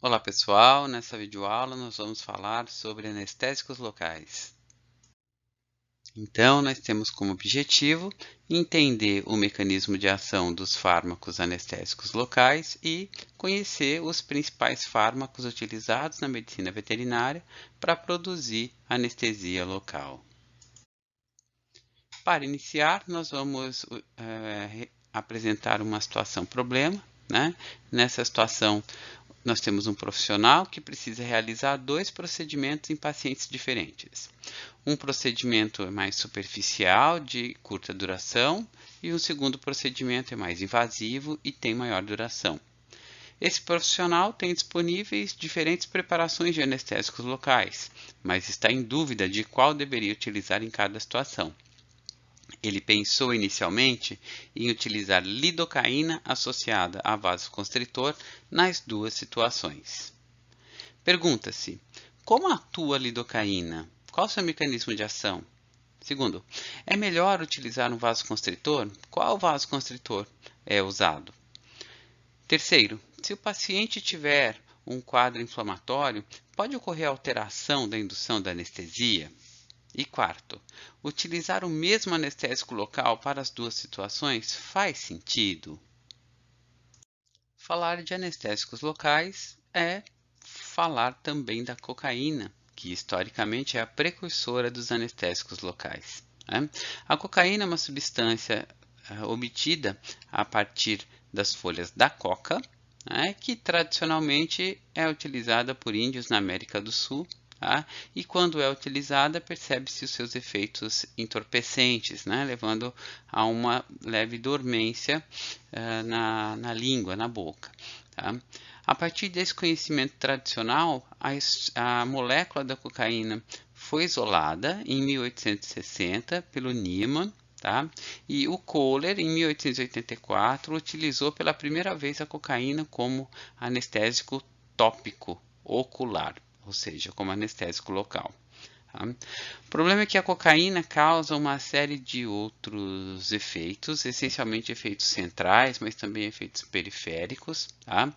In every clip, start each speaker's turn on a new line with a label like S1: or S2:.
S1: Olá pessoal, nessa videoaula nós vamos falar sobre anestésicos locais. Então, nós temos como objetivo entender o mecanismo de ação dos fármacos anestésicos locais e conhecer os principais fármacos utilizados na medicina veterinária para produzir anestesia local. Para iniciar, nós vamos apresentar uma situação-problema, né? Nessa situação, nós temos um profissional que precisa realizar dois procedimentos em pacientes diferentes. Um procedimento é mais superficial, de curta duração, e um segundo procedimento é mais invasivo e tem maior duração. Esse profissional tem disponíveis diferentes preparações de anestésicos locais, mas está em dúvida de qual deveria utilizar em cada situação. Ele pensou inicialmente em utilizar lidocaína associada a vasoconstritor nas duas situações. Pergunta-se: como atua a lidocaína? Qual o seu mecanismo de ação? Segundo, é melhor utilizar um vasoconstritor? Qual vasoconstritor é usado? Terceiro, se o paciente tiver um quadro inflamatório, pode ocorrer alteração da indução da anestesia? E quarto, utilizar o mesmo anestésico local para as duas situações faz sentido? Falar de anestésicos locais é falar também da cocaína, que historicamente é a precursora dos anestésicos locais, né? A cocaína é uma substância obtida a partir das folhas da coca, né, que tradicionalmente é utilizada por índios na América do Sul. Tá? E quando é utilizada, percebe-se os seus efeitos entorpecentes, né? Levando a uma leve dormência na língua, na boca. Tá? A partir desse conhecimento tradicional, a molécula da cocaína foi isolada em 1860 pelo Niemann, tá? E o Kohler, em 1884, utilizou pela primeira vez a cocaína como anestésico tópico ocular, ou seja, como anestésico local. Tá? O problema é que a cocaína causa uma série de outros efeitos, essencialmente efeitos centrais, mas também efeitos periféricos. Tá?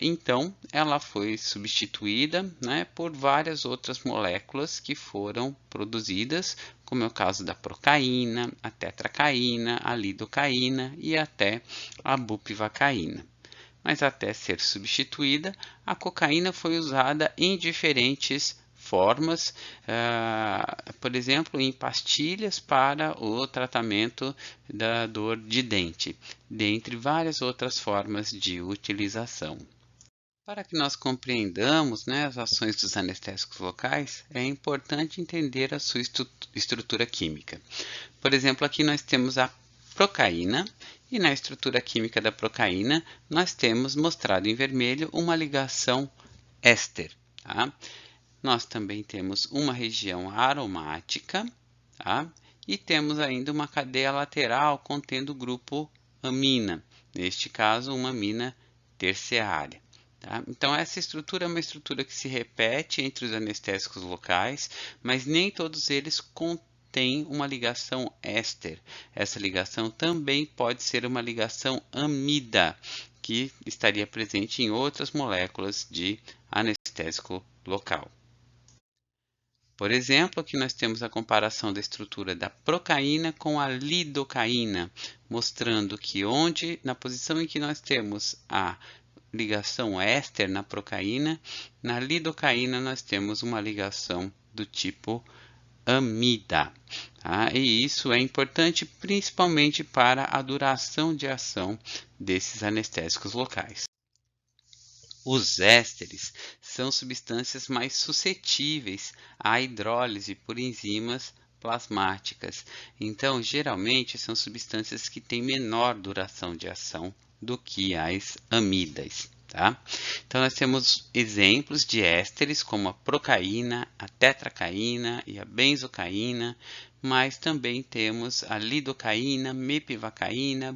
S1: Então, ela foi substituída, né, por várias outras moléculas que foram produzidas, como é o caso da procaína, a tetracaína, a lidocaína e até a bupivacaína. Mas até ser substituída, a cocaína foi usada em diferentes formas, por exemplo, em pastilhas para o tratamento da dor de dente, dentre várias outras formas de utilização. Para que nós compreendamos, né, as ações dos anestésicos locais, é importante entender a sua estrutura química. Por exemplo, aqui nós temos a procaína, e na estrutura química da procaína nós temos mostrado em vermelho uma ligação éster. Tá? Nós também temos uma região aromática, tá? E temos ainda uma cadeia lateral contendo o grupo amina, neste caso uma amina terciária. Tá? Então, essa estrutura é uma estrutura que se repete entre os anestésicos locais, mas nem todos eles contêm uma ligação éster. Essa ligação também pode ser uma ligação amida, que estaria presente em outras moléculas de anestésico local. Por exemplo, aqui nós temos a comparação da estrutura da procaína com a lidocaína, mostrando que na posição em que nós temos a ligação éster na procaína, na lidocaína nós temos uma ligação do tipo amida. Tá? E isso é importante principalmente para a duração de ação desses anestésicos locais. Os ésteres são substâncias mais suscetíveis à hidrólise por enzimas plasmáticas. Então, geralmente, são substâncias que têm menor duração de ação do que as amidas. Tá? Então, nós temos exemplos de ésteres como a procaína, a tetracaína e a benzocaína, mas também temos a lidocaína, mepivacaína,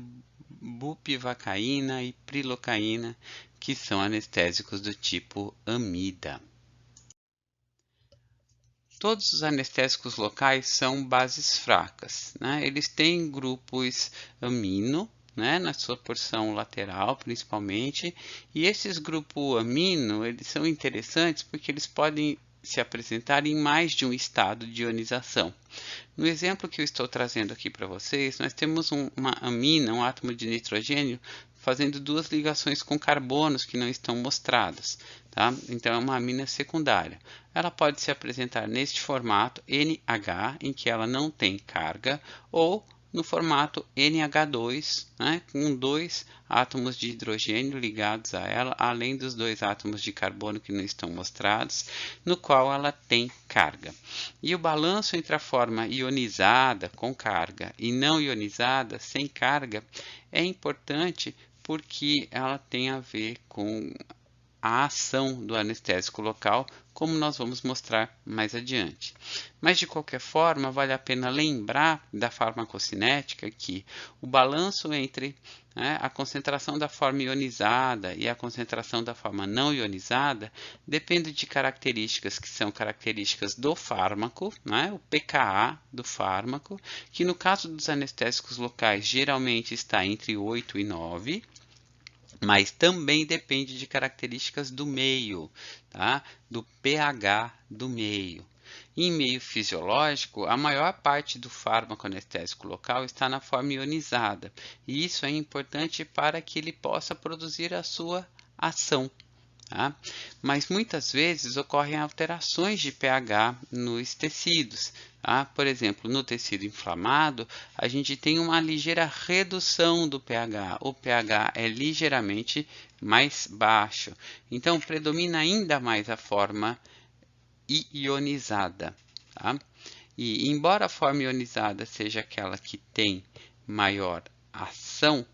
S1: bupivacaína e prilocaína, que são anestésicos do tipo amida. Todos os anestésicos locais são bases fracas, né? Eles têm grupos amino, né, na sua porção lateral, principalmente. E esses grupos amino, eles são interessantes porque eles podem se apresentar em mais de um estado de ionização. No exemplo que eu estou trazendo aqui para vocês, nós temos uma amina, um átomo de nitrogênio, fazendo duas ligações com carbonos que não estão mostradas. Tá? Então, é uma amina secundária. Ela pode se apresentar neste formato NH, em que ela não tem carga, ou no formato NH2, né, com dois átomos de hidrogênio ligados a ela, além dos dois átomos de carbono que não estão mostrados, no qual ela tem carga. E o balanço entre a forma ionizada com carga e não ionizada sem carga é importante porque ela tem a ver com a ação do anestésico local, como nós vamos mostrar mais adiante. Mas, de qualquer forma, vale a pena lembrar da farmacocinética que o balanço entre a concentração da forma ionizada e a concentração da forma não ionizada depende de características que são características do fármaco, o pKa do fármaco, que no caso dos anestésicos locais geralmente está entre 8 e 9, mas também depende de características do meio, tá? Do pH do meio. Em meio fisiológico, a maior parte do fármaco anestésico local está na forma ionizada, e isso é importante para que ele possa produzir a sua ação. Tá? Mas muitas vezes ocorrem alterações de pH nos tecidos. Tá? Por exemplo, no tecido inflamado, a gente tem uma ligeira redução do pH. O pH é ligeiramente mais baixo. Então, predomina ainda mais a forma ionizada. Tá? E, embora a forma ionizada seja aquela que tem maior ação,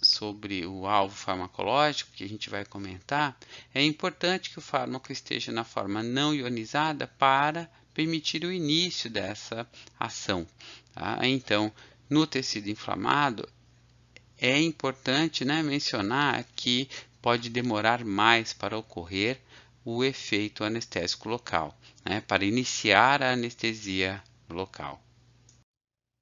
S1: sobre o alvo farmacológico, que a gente vai comentar, é importante que o fármaco esteja na forma não ionizada para permitir o início dessa ação. Tá? Então, no tecido inflamado, é importante mencionar que pode demorar mais para ocorrer o efeito anestésico local, para iniciar a anestesia local.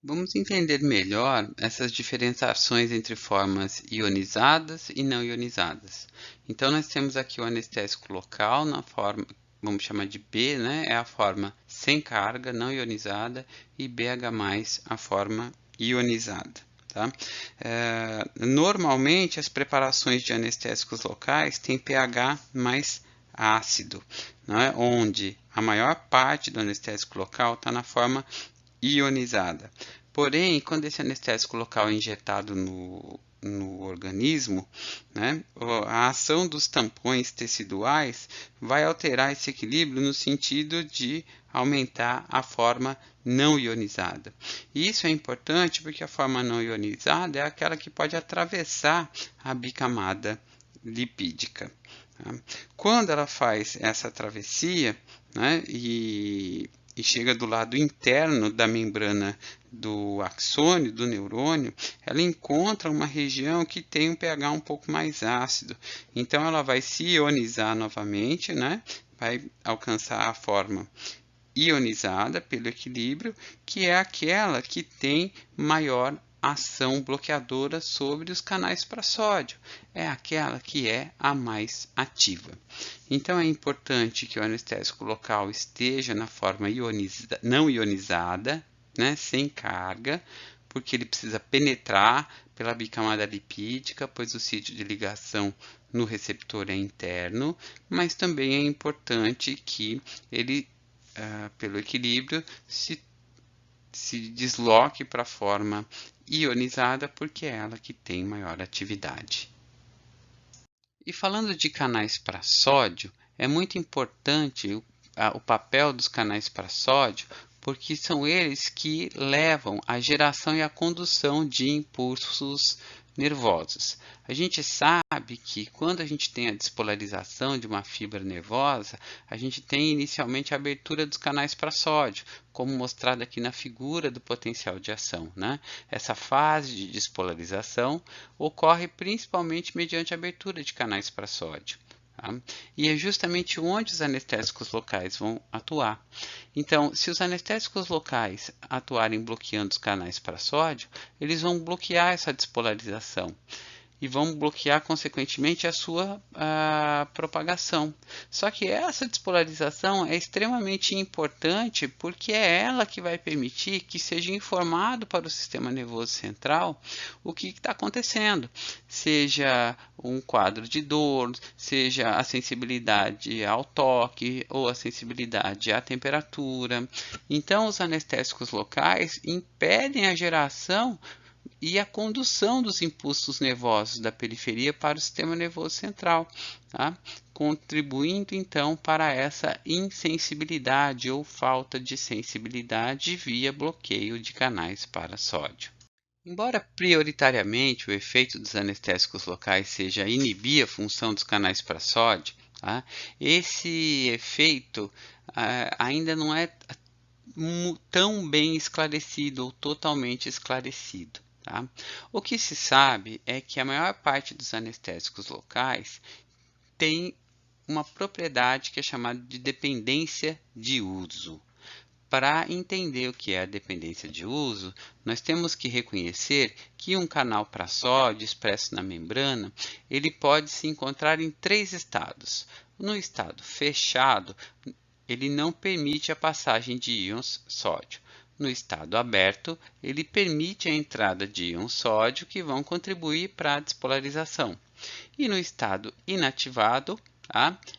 S1: Vamos entender melhor essas diferenciações entre formas ionizadas e não ionizadas. Então, nós temos aqui o anestésico local na forma, vamos chamar de B, é a forma sem carga, não ionizada, e BH+, a forma ionizada. Tá? Normalmente, as preparações de anestésicos locais têm pH mais ácido, onde a maior parte do anestésico local está na forma ionizada. Porém, quando esse anestésico local é injetado no organismo, a ação dos tampões teciduais vai alterar esse equilíbrio no sentido de aumentar a forma não ionizada. E isso é importante porque a forma não ionizada é aquela que pode atravessar a bicamada lipídica. Quando ela faz essa travessia, e chega do lado interno da membrana do axônio, do neurônio, ela encontra uma região que tem um pH um pouco mais ácido. Então, ela vai se ionizar novamente, vai alcançar a forma ionizada pelo equilíbrio, que é aquela que tem maior ação bloqueadora sobre os canais para sódio. É aquela que é a mais ativa. Então, é importante que o anestésico local esteja na forma não ionizada, sem carga, porque ele precisa penetrar pela bicamada lipídica, pois o sítio de ligação no receptor é interno, mas também é importante que ele, pelo equilíbrio, se desloque para a forma ionizada, porque é ela que tem maior atividade. E falando de canais para sódio, é muito importante o papel dos canais para sódio, porque são eles que levam a geração e a condução de impulsos nervosos. A gente sabe que quando a gente tem a despolarização de uma fibra nervosa, a gente tem inicialmente a abertura dos canais para sódio, como mostrado aqui na figura do potencial de ação. Essa fase de despolarização ocorre principalmente mediante a abertura de canais para sódio. Tá? E é justamente onde os anestésicos locais vão atuar. Então, se os anestésicos locais atuarem bloqueando os canais para sódio, eles vão bloquear essa despolarização e vão bloquear, consequentemente, a sua propagação. Só que essa despolarização é extremamente importante porque é ela que vai permitir que seja informado para o sistema nervoso central o que está acontecendo, seja um quadro de dor, seja a sensibilidade ao toque ou a sensibilidade à temperatura. Então, os anestésicos locais impedem a geração e a condução dos impulsos nervosos da periferia para o sistema nervoso central, tá? Contribuindo então para essa insensibilidade ou falta de sensibilidade via bloqueio de canais para sódio. Embora prioritariamente o efeito dos anestésicos locais seja inibir a função dos canais para sódio, tá? Esse efeito ainda não é tão bem esclarecido ou totalmente esclarecido. Tá? O que se sabe é que a maior parte dos anestésicos locais tem uma propriedade que é chamada de dependência de uso. Para entender o que é a dependência de uso, nós temos que reconhecer que um canal para sódio expresso na membrana, ele pode se encontrar em 3 estados. No estado fechado, ele não permite a passagem de íons sódio. No estado aberto, ele permite a entrada de íons sódio que vão contribuir para a despolarização. E no estado inativado,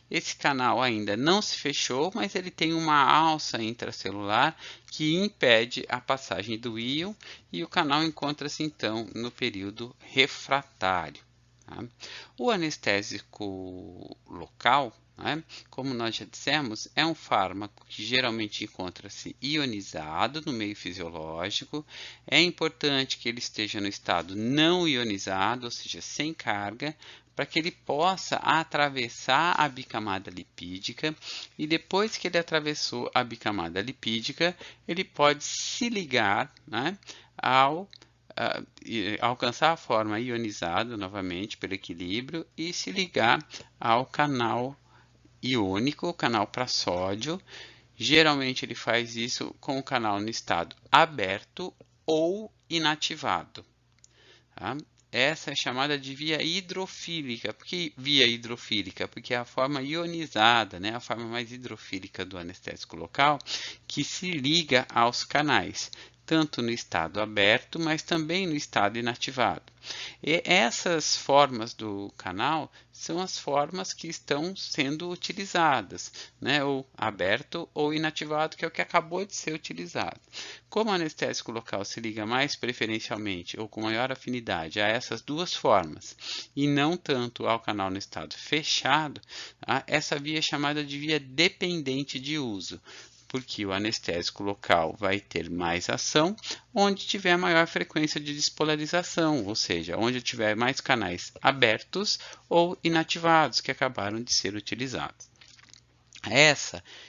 S1: esse canal ainda não se fechou, mas ele tem uma alça intracelular que impede a passagem do íon e o canal encontra-se então no período refratário. O anestésico local, como nós já dissemos, é um fármaco que geralmente encontra-se ionizado no meio fisiológico. É importante que ele esteja no estado não ionizado, ou seja, sem carga, para que ele possa atravessar a bicamada lipídica e depois que ele atravessou a bicamada lipídica, ele pode se ligar, ao alcançar a forma ionizada novamente pelo equilíbrio e se ligar ao canal iônico, o canal para sódio. Geralmente ele faz isso com o canal no estado aberto ou inativado. Tá? Essa é chamada de via hidrofílica. Por que via hidrofílica? Porque é a forma ionizada, a forma mais hidrofílica do anestésico local, que se liga aos canais, tanto no estado aberto, mas também no estado inativado. E essas formas do canal são as formas que estão sendo utilizadas, ou aberto ou inativado, que é o que acabou de ser utilizado. Como o anestésico local se liga mais preferencialmente ou com maior afinidade a essas duas formas e não tanto ao canal no estado fechado, essa via é chamada de via dependente de uso, porque o anestésico local vai ter mais ação onde tiver maior frequência de despolarização, ou seja, onde tiver mais canais abertos ou inativados que acabaram de ser utilizados.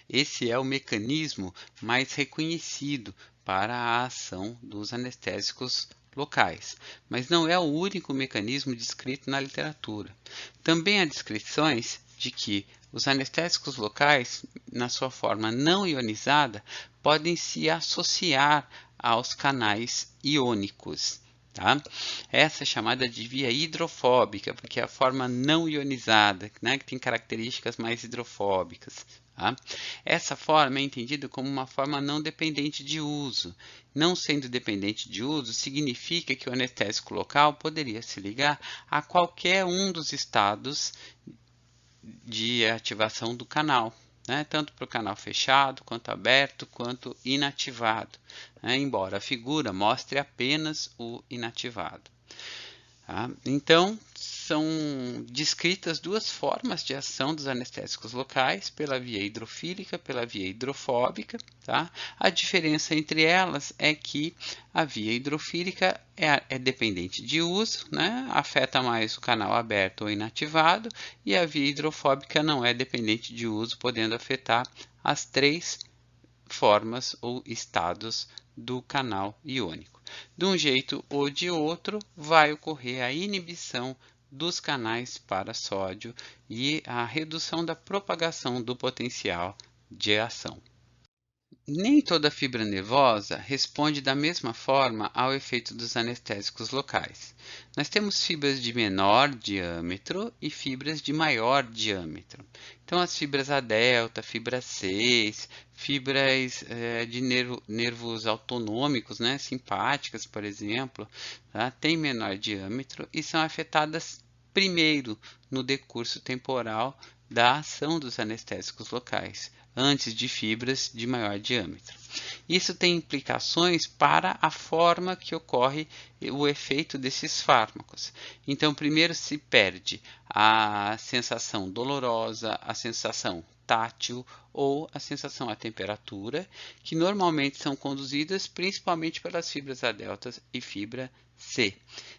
S1: Esse é o mecanismo mais reconhecido para a ação dos anestésicos locais, mas não é o único mecanismo descrito na literatura. Também há descrições de que os anestésicos locais, na sua forma não ionizada, podem se associar aos canais iônicos. Tá? Essa é chamada de via hidrofóbica, porque é a forma não ionizada, que tem características mais hidrofóbicas. Tá? Essa forma é entendida como uma forma não dependente de uso. Não sendo dependente de uso, significa que o anestésico local poderia se ligar a qualquer um dos estados de ativação do canal, tanto para o canal fechado, quanto aberto, quanto inativado, embora a figura mostre apenas o inativado. Tá? Então, são descritas duas formas de ação dos anestésicos locais, pela via hidrofílica, pela via hidrofóbica. Tá? A diferença entre elas é que a via hidrofílica é dependente de uso, afeta mais o canal aberto ou inativado, e a via hidrofóbica não é dependente de uso, podendo afetar as 3 formas ou estados do canal iônico. De um jeito ou de outro, vai ocorrer a inibição dos canais para sódio e a redução da propagação do potencial de ação. Nem toda fibra nervosa responde da mesma forma ao efeito dos anestésicos locais. Nós temos fibras de menor diâmetro e fibras de maior diâmetro. Então, as fibras A delta, fibra 6, fibras de nervos autonômicos, né, simpáticas, por exemplo, tá, têm menor diâmetro e são afetadas primeiro no decurso temporal da ação dos anestésicos locais, antes de fibras de maior diâmetro. Isso tem implicações para a forma que ocorre o efeito desses fármacos. Então, primeiro se perde a sensação dolorosa, a sensação tátil ou a sensação à temperatura, que normalmente são conduzidas principalmente pelas fibras A delta e fibra C.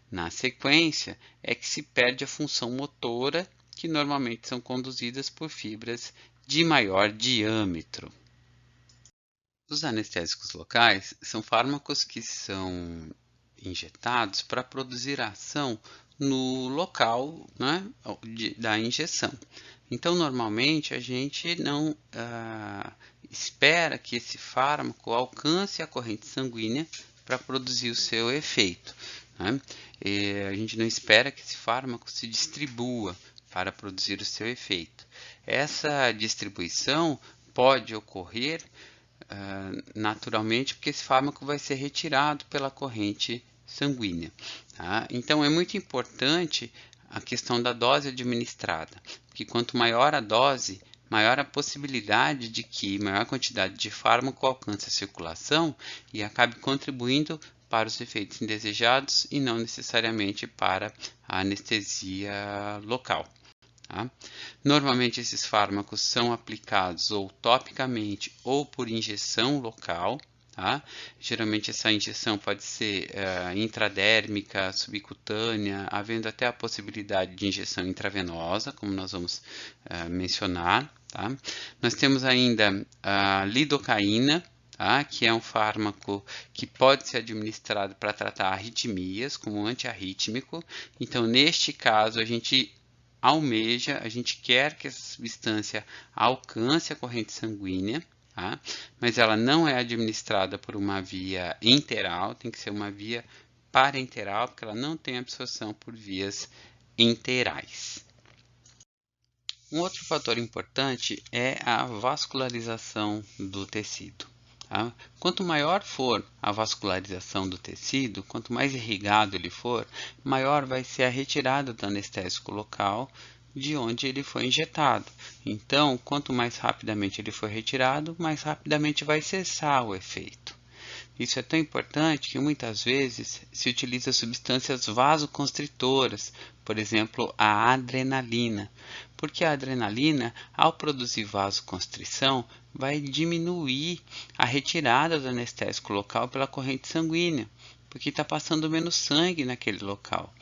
S1: Na sequência, é que se perde a função motora, que normalmente são conduzidas por fibras de maior diâmetro. Os anestésicos locais são fármacos que são injetados para produzir ação no local, né, da injeção. Então, normalmente, a gente não espera que esse fármaco alcance a corrente sanguínea para produzir o seu efeito, né? A gente não espera que esse fármaco se distribua para produzir o seu efeito. Essa distribuição pode ocorrer naturalmente porque esse fármaco vai ser retirado pela corrente sanguínea. Tá? Então, é muito importante a questão da dose administrada, porque quanto maior a dose, maior a possibilidade de que maior quantidade de fármaco alcance a circulação e acabe contribuindo para os efeitos indesejados e não necessariamente para a anestesia local. Tá? Normalmente esses fármacos são aplicados ou topicamente ou por injeção local. Tá? Geralmente essa injeção pode ser intradérmica, subcutânea, havendo até a possibilidade de injeção intravenosa, como nós vamos mencionar. Tá? Nós temos ainda a lidocaína, tá? Que é um fármaco que pode ser administrado para tratar arritmias, como antiarrítmico. Então, neste caso, a gente quer que essa substância alcance a corrente sanguínea, tá? Mas ela não é administrada por uma via enteral, tem que ser uma via parenteral, porque ela não tem absorção por vias enterais. Um outro fator importante é a vascularização do tecido. Tá? Quanto maior for a vascularização do tecido, quanto mais irrigado ele for, maior vai ser a retirada do anestésico local de onde ele foi injetado. Então, quanto mais rapidamente ele for retirado, mais rapidamente vai cessar o efeito. Isso é tão importante que muitas vezes se utiliza substâncias vasoconstritoras, por exemplo, a adrenalina, porque a adrenalina, ao produzir vasoconstrição, vai diminuir a retirada do anestésico local pela corrente sanguínea, porque está passando menos sangue naquele local.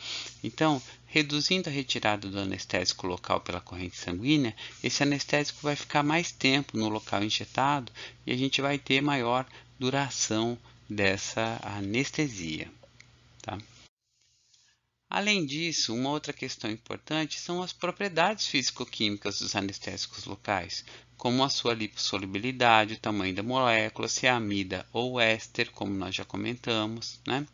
S1: Então, reduzindo a retirada do anestésico local pela corrente sanguínea, esse anestésico vai ficar mais tempo no local injetado e a gente vai ter maior duração dessa anestesia. Tá? Além disso, uma outra questão importante são as propriedades físico-químicas dos anestésicos locais, como a sua lipossolubilidade, o tamanho da molécula, se é amida ou éster, como nós já comentamos. Né?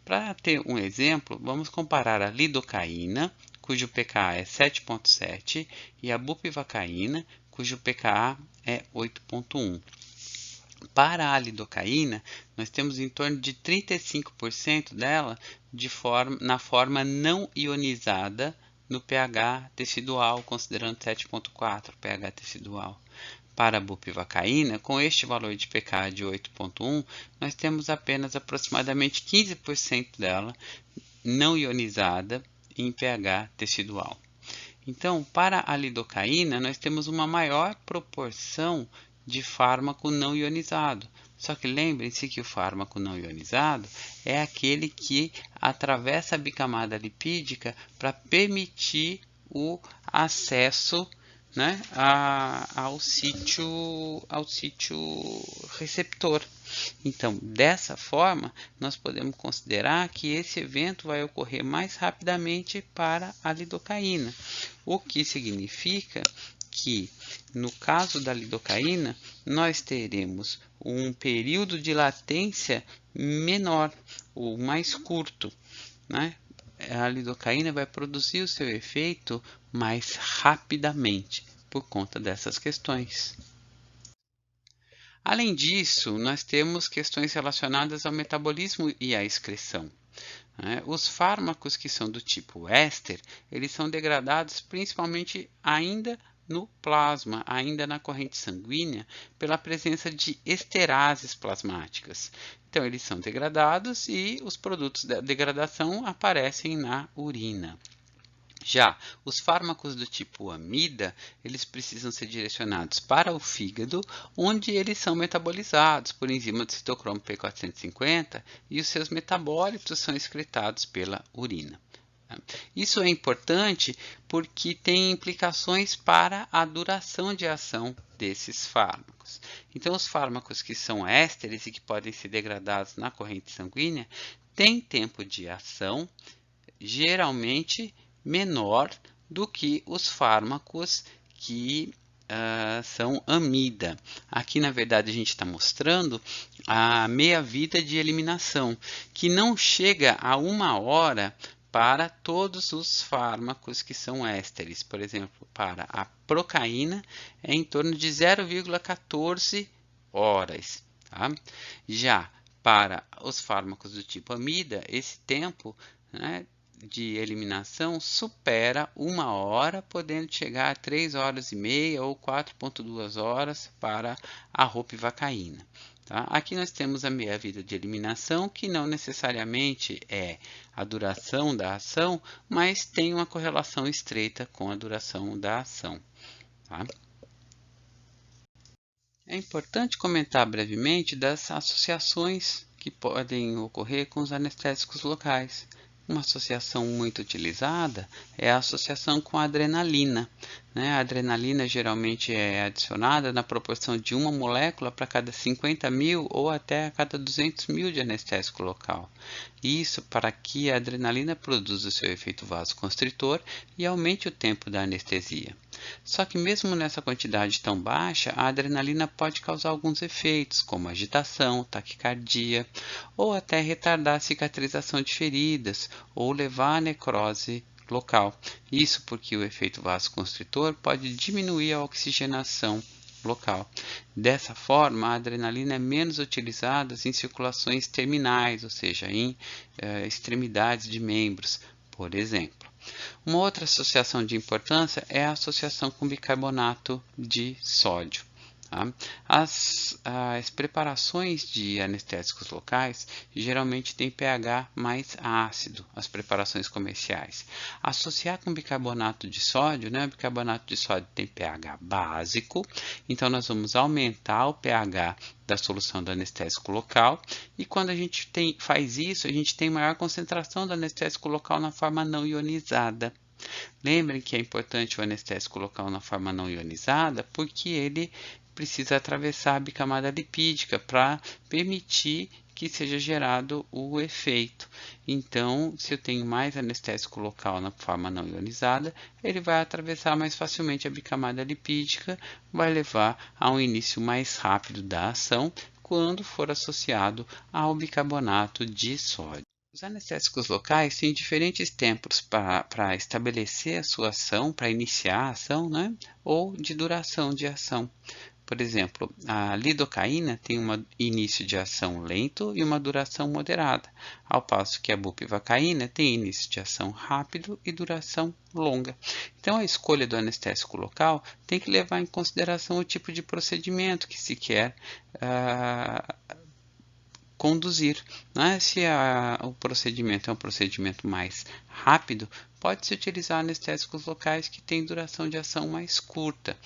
S1: Para ter um exemplo, vamos comparar a lidocaína, cujo pKa é 7,7, e a bupivacaína, cujo pKa é 8,1. Para a lidocaína, nós temos em torno de 35% dela na forma não ionizada no pH tecidual, considerando 7,4 pH tecidual. Para a bupivacaína, com este valor de pKa de 8,1, nós temos apenas aproximadamente 15% dela não ionizada em pH tecidual. Então, para a lidocaína, nós temos uma maior proporção de fármaco não ionizado. Só que lembrem-se que o fármaco não ionizado é aquele que atravessa a bicamada lipídica para permitir o acesso né, ao sítio receptor. Então, dessa forma, nós podemos considerar que esse evento vai ocorrer mais rapidamente para a lidocaína, o que significa que, no caso da lidocaína, nós teremos um período de latência menor, ou mais curto, né? A lidocaína vai produzir o seu efeito mais rapidamente por conta dessas questões. Além disso, nós temos questões relacionadas ao metabolismo e à excreção. Os fármacos que são do tipo éster, eles são degradados principalmente ainda no plasma, ainda na corrente sanguínea, pela presença de esterases plasmáticas. Então, eles são degradados e os produtos da degradação aparecem na urina. Já os fármacos do tipo amida, eles precisam ser direcionados para o fígado, onde eles são metabolizados por enzima do citocromo P450 e os seus metabólitos são excretados pela urina. Isso é importante porque tem implicações para a duração de ação desses fármacos. Então, os fármacos que são ésteres e que podem ser degradados na corrente sanguínea têm tempo de ação geralmente menor do que os fármacos que são amida. Aqui, na verdade, a gente está mostrando a meia-vida de eliminação, que não chega a 1 hora para todos os fármacos que são ésteres. Por exemplo, para a procaína é em torno de 0,14 horas. Tá? Já para os fármacos do tipo amida, esse tempo, né, de eliminação supera 1 hora, podendo chegar a 3 horas e meia ou 4,2 horas para a ropivacaína. Tá? Aqui nós temos a meia-vida de eliminação, que não necessariamente é a duração da ação, mas tem uma correlação estreita com a duração da ação. Tá? É importante comentar brevemente das associações que podem ocorrer com os anestésicos locais. Uma associação muito utilizada é a associação com a adrenalina. A adrenalina geralmente é adicionada na proporção de uma molécula para cada 50 mil ou até a cada 200 mil de anestésico local. Isso para que a adrenalina produza o seu efeito vasoconstritor e aumente o tempo da anestesia. Só que mesmo nessa quantidade tão baixa, a adrenalina pode causar alguns efeitos, como agitação, taquicardia, ou até retardar a cicatrização de feridas, ou levar à necrose local. Isso porque o efeito vasoconstritor pode diminuir a oxigenação local. Dessa forma, a adrenalina é menos utilizada em circulações terminais, ou seja, em extremidades de membros, por exemplo. Uma outra associação de importância é a associação com bicarbonato de sódio. Tá? As preparações de anestésicos locais geralmente têm pH mais ácido, as preparações comerciais. Associar com bicarbonato de sódio, o bicarbonato de sódio tem pH básico, então nós vamos aumentar o pH da solução do anestésico local, e quando a gente faz isso, a gente tem maior concentração do anestésico local na forma não ionizada. Lembrem que é importante o anestésico local na forma não ionizada, porque ele precisa atravessar a bicamada lipídica para permitir que seja gerado o efeito. Então, se eu tenho mais anestésico local na forma não ionizada, ele vai atravessar mais facilmente a bicamada lipídica, vai levar a um início mais rápido da ação quando for associado ao bicarbonato de sódio. Os anestésicos locais têm diferentes tempos para estabelecer a sua ação, para iniciar a ação, ou de duração de ação. Por exemplo, a lidocaína tem um início de ação lento e uma duração moderada, ao passo que a bupivacaína tem início de ação rápido e duração longa. Então, a escolha do anestésico local tem que levar em consideração o tipo de procedimento que se quer conduzir. Se o procedimento é um procedimento mais rápido, pode-se utilizar anestésicos locais que têm duração de ação mais curta.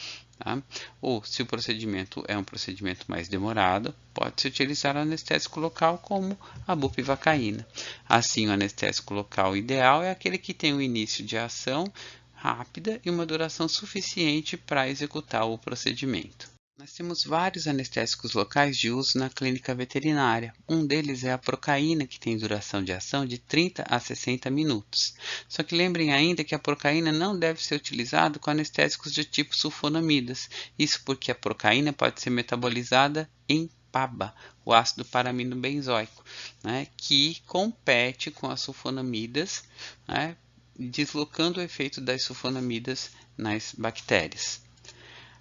S1: Ou, se o procedimento é um procedimento mais demorado, pode-se utilizar o anestésico local como a bupivacaína. Assim, o anestésico local ideal é aquele que tem um início de ação rápida e uma duração suficiente para executar o procedimento. Nós temos vários anestésicos locais de uso na clínica veterinária. Um deles é a procaína, que tem duração de ação de 30 a 60 minutos. Só que lembrem ainda que a procaína não deve ser utilizada com anestésicos de tipo sulfonamidas. Isso porque a procaína pode ser metabolizada em PABA, o ácido paraminobenzoico, né, que compete com as sulfonamidas, né, deslocando o efeito das sulfonamidas nas bactérias.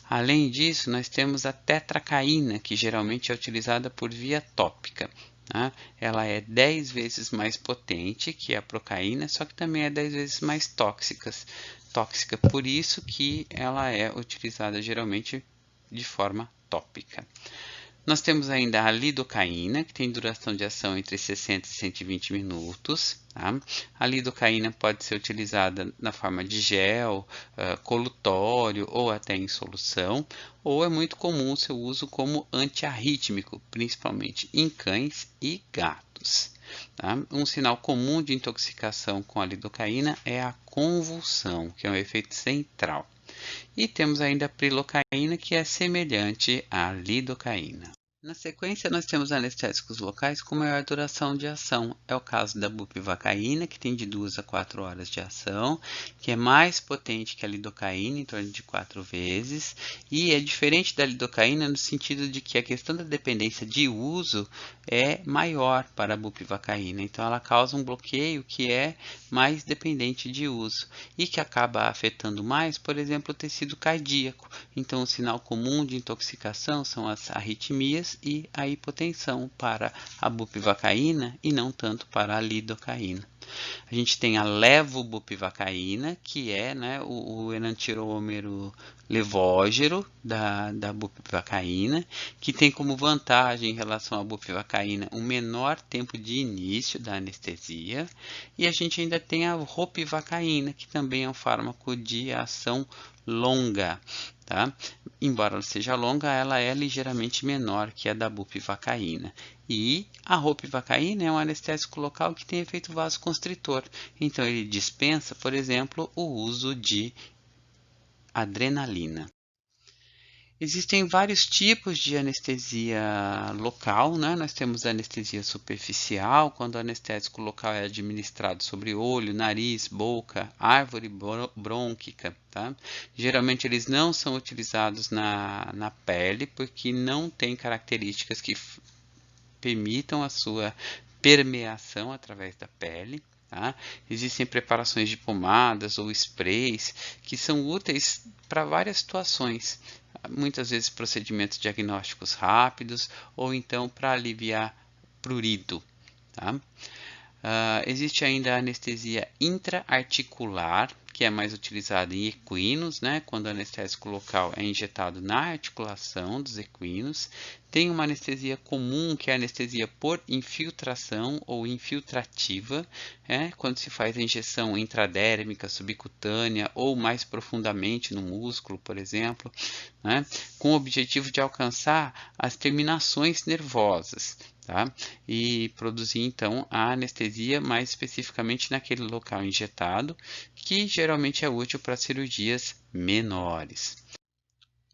S1: Além disso, nós temos a tetracaína, que geralmente é utilizada por via tópica. Tá? Ela é 10 vezes mais potente que a procaína, só que também é 10 vezes mais tóxica, por isso que ela é utilizada geralmente de forma tópica. Nós temos ainda a lidocaína, que tem duração de ação entre 60 e 120 minutos. Tá? A lidocaína pode ser utilizada na forma de gel, colutório ou até em solução, ou é muito comum o seu uso como antiarrítmico, principalmente em cães e gatos. Tá? Um sinal comum de intoxicação com a lidocaína é a convulsão, que é um efeito central. E temos ainda a prilocaína, que é semelhante à lidocaína. Na sequência, nós temos anestésicos locais com maior duração de ação. É o caso da bupivacaína, que tem de 2 a 4 horas de ação, que é mais potente que a lidocaína, em torno de 4 vezes, e é diferente da lidocaína no sentido de que a questão da dependência de uso é maior para a bupivacaína. Então, ela causa um bloqueio que é mais dependente de uso e que acaba afetando mais, por exemplo, o tecido cardíaco. Então, o sinal comum de intoxicação são as arritmias e a hipotensão para a bupivacaína e não tanto para a lidocaína. A gente tem a levobupivacaína, que é, né, o enantiômero levógero da bupivacaína, que tem como vantagem em relação à bupivacaína um menor tempo de início da anestesia. E a gente ainda tem a ropivacaína, que também é um fármaco de ação longa. Tá? Embora ela seja longa, ela é ligeiramente menor que a da bupivacaína. E a ropivacaína é um anestésico local que tem efeito vasoconstritor. Então, ele dispensa, por exemplo, o uso de adrenalina. Existem vários tipos de anestesia local, né? Nós temos a anestesia superficial, quando o anestésico local é administrado sobre olho, nariz, boca, árvore brônquica. Tá? Geralmente eles não são utilizados na pele, porque não tem características que permitam a sua permeação através da pele. Tá? Existem preparações de pomadas ou sprays que são úteis para várias situações, muitas vezes procedimentos diagnósticos rápidos ou então para aliviar prurido. Tá? Existe ainda a anestesia intraarticular, que é mais utilizada em equinos, né, quando o anestésico local é injetado na articulação dos equinos. Tem uma anestesia comum, que é a anestesia por infiltração ou infiltrativa, quando se faz a injeção intradérmica, subcutânea ou mais profundamente no músculo, por exemplo, né, com o objetivo de alcançar as terminações nervosas. Tá? E produzir então a anestesia mais especificamente naquele local injetado, que geralmente é útil para cirurgias menores.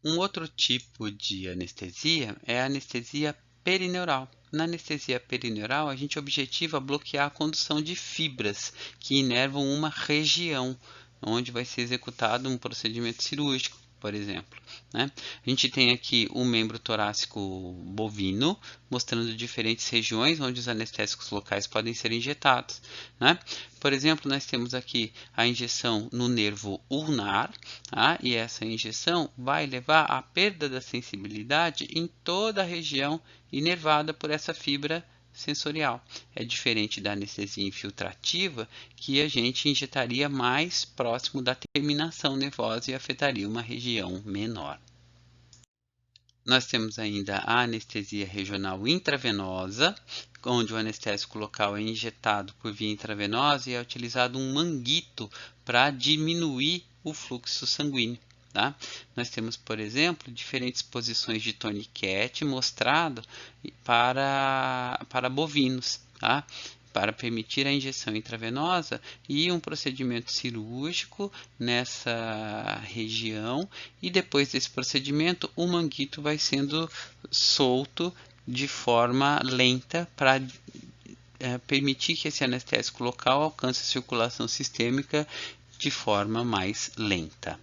S1: Um outro tipo de anestesia é a anestesia perineural. Na anestesia perineural, a gente objetiva bloquear a condução de fibras que inervam uma região onde vai ser executado um procedimento cirúrgico, por exemplo. Né? A gente tem aqui o membro torácico bovino, mostrando diferentes regiões onde os anestésicos locais podem ser injetados. Né? Por exemplo, nós temos aqui a injeção no nervo ulnar, tá? E essa injeção vai levar à perda da sensibilidade em toda a região inervada por essa fibra sensorial. É diferente da anestesia infiltrativa, que a gente injetaria mais próximo da terminação nervosa e afetaria uma região menor. Nós temos ainda a anestesia regional intravenosa, onde o anestésico local é injetado por via intravenosa e é utilizado um manguito para diminuir o fluxo sanguíneo. Tá? Nós temos, por exemplo, diferentes posições de torniquete mostrado para bovinos. Tá? para permitir a injeção intravenosa e um procedimento cirúrgico nessa região, e depois desse procedimento o manguito vai sendo solto de forma lenta para permitir que esse anestésico local alcance a circulação sistêmica de forma mais lenta.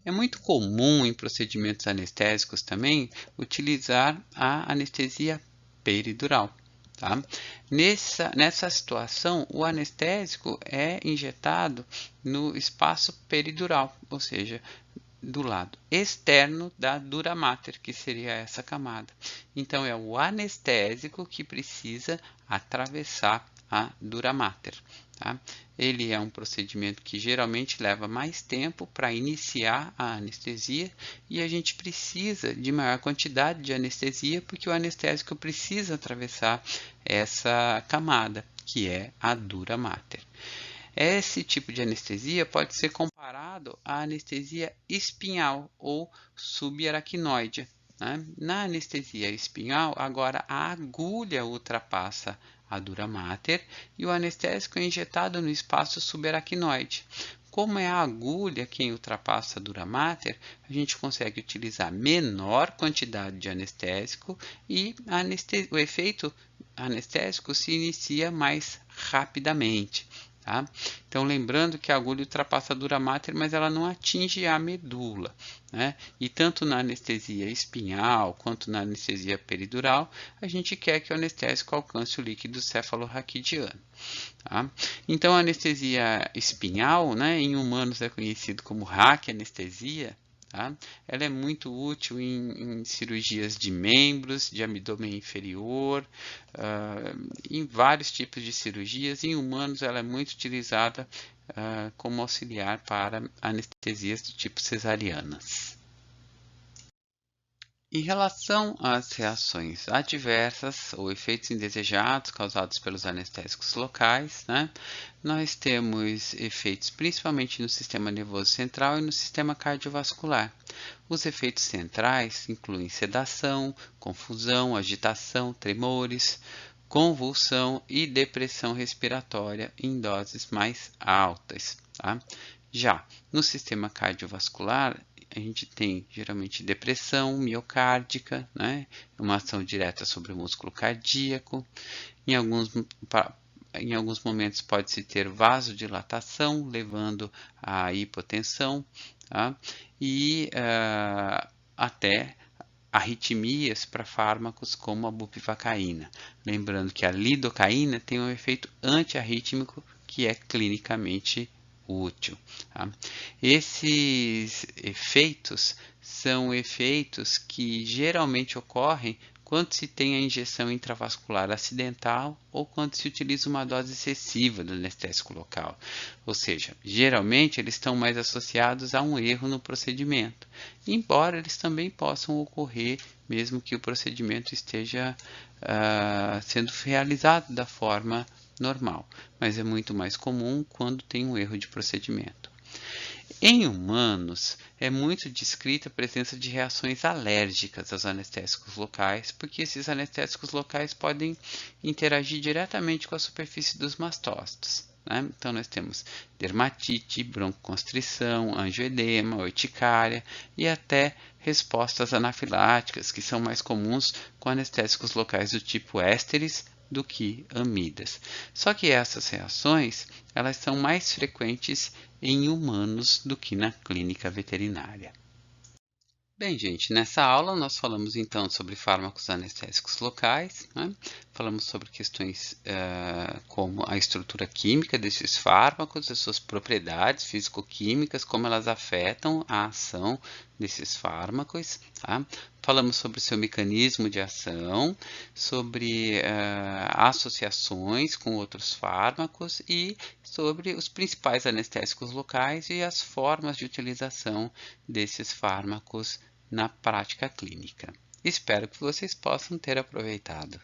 S1: É muito comum em procedimentos anestésicos também utilizar a anestesia peridural. Tá? Nessa situação, o anestésico é injetado no espaço peridural, ou seja, do lado externo da dura mater, que seria essa camada. Então, é o anestésico que precisa atravessar a dura mater. Tá? Ele é um procedimento que geralmente leva mais tempo para iniciar a anestesia e a gente precisa de maior quantidade de anestesia porque o anestésico precisa atravessar essa camada, que é a dura mater. Esse tipo de anestesia pode ser comparado à anestesia espinhal ou subaracnoide. Né? Na anestesia espinhal, agora a agulha ultrapassa a dura mater e o anestésico é injetado no espaço subaracnoide. Como é a agulha quem ultrapassa a dura mater, a gente consegue utilizar menor quantidade de anestésico e o efeito anestésico se inicia mais rapidamente. Tá? Então, lembrando que a agulha ultrapassa a dura mater, mas ela não atinge a medula. Né? E tanto na anestesia espinhal quanto na anestesia peridural, a gente quer que o anestésico alcance o líquido cefalorraquidiano. Tá? Então, a anestesia espinhal, né, em humanos é conhecido como raquianestesia. Tá? Ela é muito útil em cirurgias de membros, de abdômen inferior, em vários tipos de cirurgias. Em humanos, ela é muito utilizada como auxiliar para anestesias do tipo cesarianas. Em relação às reações adversas ou efeitos indesejados causados pelos anestésicos locais, né, nós temos efeitos principalmente no sistema nervoso central e no sistema cardiovascular. Os efeitos centrais incluem sedação, confusão, agitação, tremores, convulsão e depressão respiratória em doses mais altas. Tá? Já no sistema cardiovascular, a gente tem geralmente depressão miocárdica, né? Uma ação direta sobre o músculo cardíaco. Em alguns momentos pode-se ter vasodilatação, levando à hipotensão, tá? E até arritmias para fármacos como a bupivacaína. Lembrando que a lidocaína tem um efeito antiarrítmico que é clinicamente útil. Tá? Esses efeitos são efeitos que geralmente ocorrem quando se tem a injeção intravascular acidental ou quando se utiliza uma dose excessiva do anestésico local. Ou seja, geralmente eles estão mais associados a um erro no procedimento, embora eles também possam ocorrer mesmo que o procedimento esteja sendo realizado da forma normal, mas é muito mais comum quando tem um erro de procedimento. Em humanos, é muito descrita a presença de reações alérgicas aos anestésicos locais, porque esses anestésicos locais podem interagir diretamente com a superfície dos mastócitos. Né? Então, nós temos dermatite, broncoconstrição, angioedema, urticária e até respostas anafiláticas, que são mais comuns com anestésicos locais do tipo ésteres do que amidas. Só que essas reações elas são mais frequentes em humanos do que na clínica veterinária. Bem, gente, nessa aula nós falamos então sobre fármacos anestésicos locais, né? Falamos sobre questões como a estrutura química desses fármacos, as suas propriedades físico-químicas, como elas afetam a ação desses fármacos. Tá? Falamos sobre o seu mecanismo de ação, sobre associações com outros fármacos e sobre os principais anestésicos locais e as formas de utilização desses fármacos na prática clínica. Espero que vocês possam ter aproveitado.